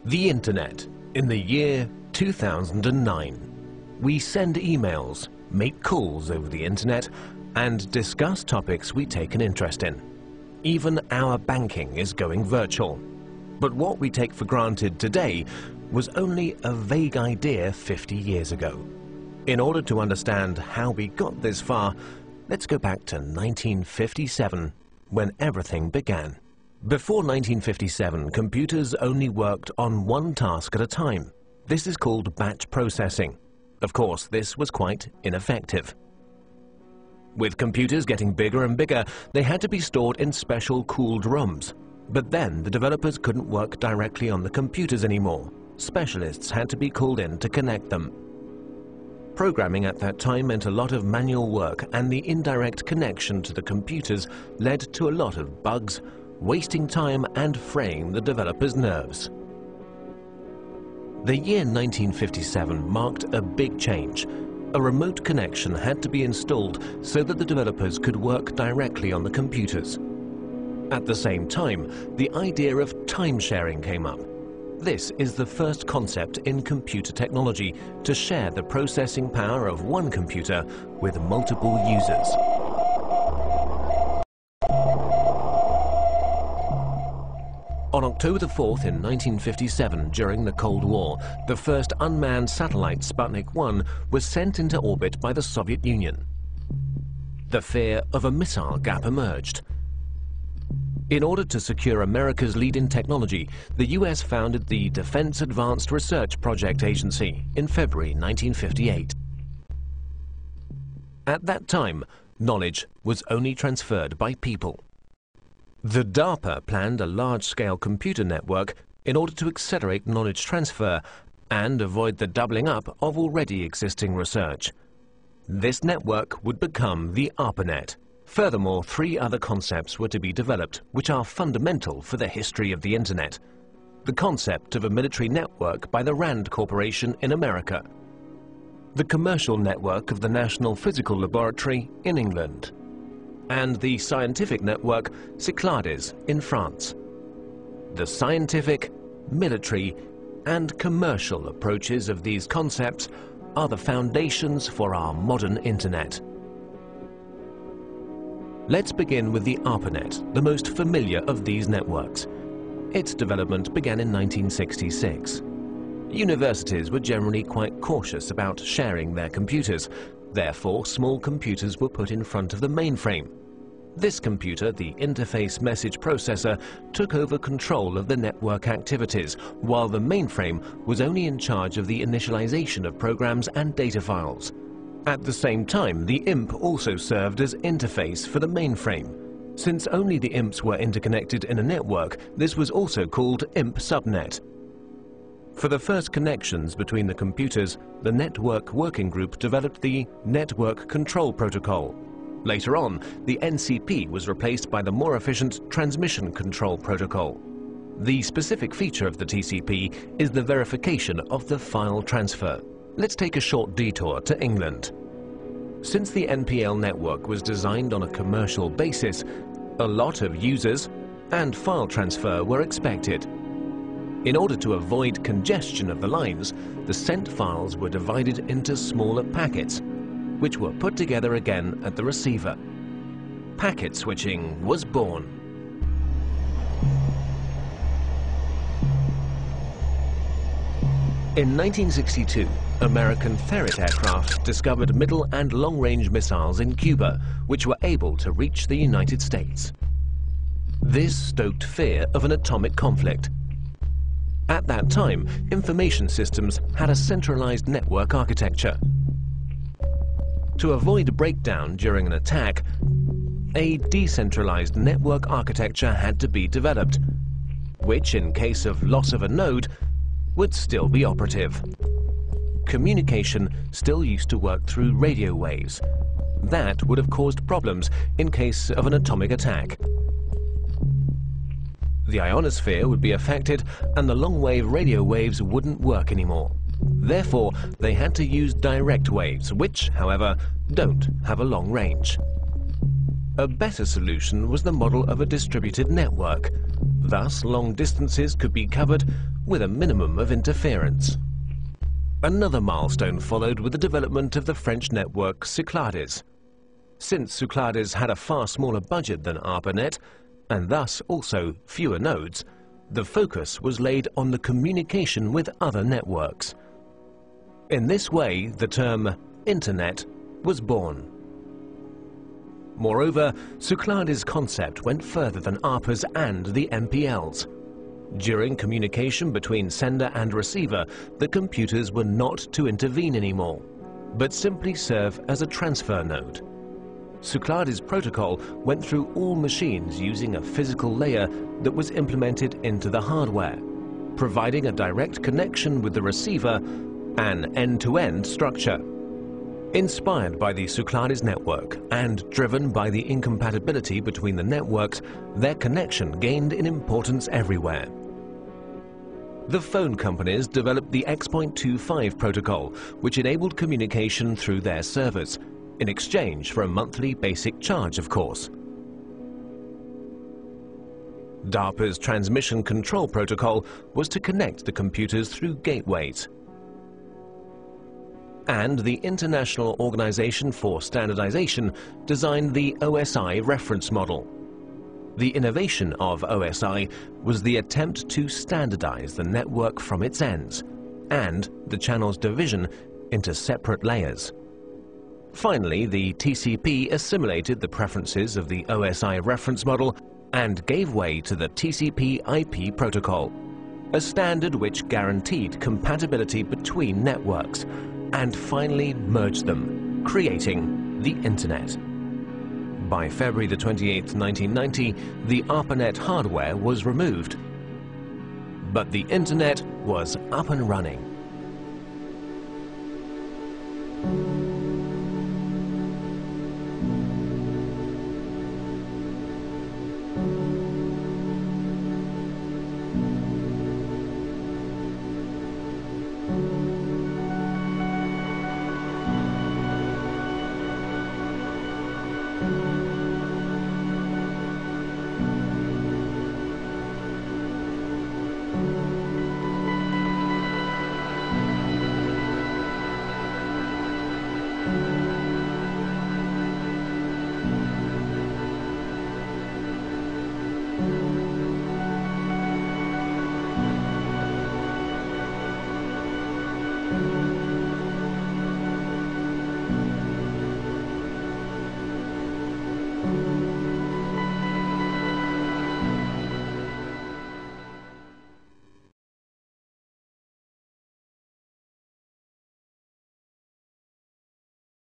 The Internet in the year 2009. We send emails, make calls over the Internet, and discuss topics we take an interest in. Even our banking is going virtual. But what we take for granted today was only a vague idea 50 years ago. In order to understand how we got this far, let's go back to 1957, when everything began. Before 1957, computers only worked on one task at a time. This is called batch processing. Of course, this was quite ineffective. With computers getting bigger and bigger, they had to be stored in special cooled rooms. But then the developers couldn't work directly on the computers anymore. Specialists had to be called in to connect them. Programming at that time meant a lot of manual work, and the indirect connection to the computers led to a lot of bugs, wasting time and fraying the developers' nerves. The year 1957 marked a big change. A remote connection had to be installed so that the developers could work directly on the computers. At the same time, the idea of time sharing came up. This is the first concept in computer technology to share the processing power of one computer with multiple users. On October the 4th in 1957, during the Cold War, the first unmanned satellite Sputnik 1 was sent into orbit by the Soviet Union. The fear of a missile gap emerged. In order to secure America's lead in technology, the US founded the Defense Advanced Research Project Agency in February 1958. At that time, knowledge was only transferred by people. The DARPA planned a large-scale computer network in order to accelerate knowledge transfer and avoid the doubling up of already existing research. This network would become the ARPANET. Furthermore, 3 other concepts were to be developed, which are fundamental for the history of the Internet. The concept of a military network by the RAND Corporation in America. The commercial network of the National Physical Laboratory in England. And the scientific network Cyclades in France. The scientific, military, and commercial approaches of these concepts are the foundations for our modern Internet. Let's begin with the ARPANET, the most familiar of these networks. Its development began in 1966. Universities were generally quite cautious about sharing their computers. Therefore, small computers were put in front of the mainframe. This computer, the Interface Message Processor, took over control of the network activities, while the mainframe was only in charge of the initialization of programs and data files. At the same time, the IMP also served as interface for the mainframe. Since only the IMPs were interconnected in a network, this was also called IMP subnet. For the first connections between the computers, the Network Working Group developed the Network Control Protocol. Later on, the NCP was replaced by the more efficient Transmission Control Protocol. The specific feature of the TCP is the verification of the file transfer. Let's take a short detour to England. Since the NPL network was designed on a commercial basis, a lot of users and file transfer were expected. In order to avoid congestion of the lines, the sent files were divided into smaller packets, which were put together again at the receiver. Packet switching was born. In 1962, American Ferret aircraft discovered middle and long-range missiles in Cuba, which were able to reach the United States. This stoked fear of an atomic conflict. At that time, information systems had a centralized network architecture. To avoid breakdown during an attack, a decentralized network architecture had to be developed, which, in case of loss of a node, would still be operative. Communication still used to work through radio waves. That would have caused problems in case of an atomic attack. The ionosphere would be affected and the long-wave radio waves wouldn't work anymore. Therefore, they had to use direct waves, which, however, don't have a long range. A better solution was the model of a distributed network. Thus, long distances could be covered with a minimum of interference. Another milestone followed with the development of the French network Cyclades. Since Cyclades had a far smaller budget than ARPANET, and thus also fewer nodes, the focus was laid on the communication with other networks. In this way, the term Internet was born. Moreover, Cyclades' concept went further than ARPA's and the MPLs. During communication between sender and receiver, the computers were not to intervene anymore, but simply serve as a transfer node. Cyclades' protocol went through all machines using a physical layer that was implemented into the hardware, providing a direct connection with the receiver, an end-to-end structure. Inspired by the Cyclades network and driven by the incompatibility between the networks, their connection gained in importance everywhere. The phone companies developed the X.25 protocol, which enabled communication through their servers, in exchange for a monthly basic charge, of course. DARPA's transmission control protocol was to connect the computers through gateways. And the International Organization for Standardization designed the OSI reference model. The innovation of OSI was the attempt to standardize the network from its ends and the channel's division into separate layers. Finally, the TCP assimilated the preferences of the OSI reference model and gave way to the TCP/IP protocol, a standard which guaranteed compatibility between networks and finally merged them, creating the Internet. By February the 28th, 1990, the ARPANET hardware was removed, but the Internet was up and running.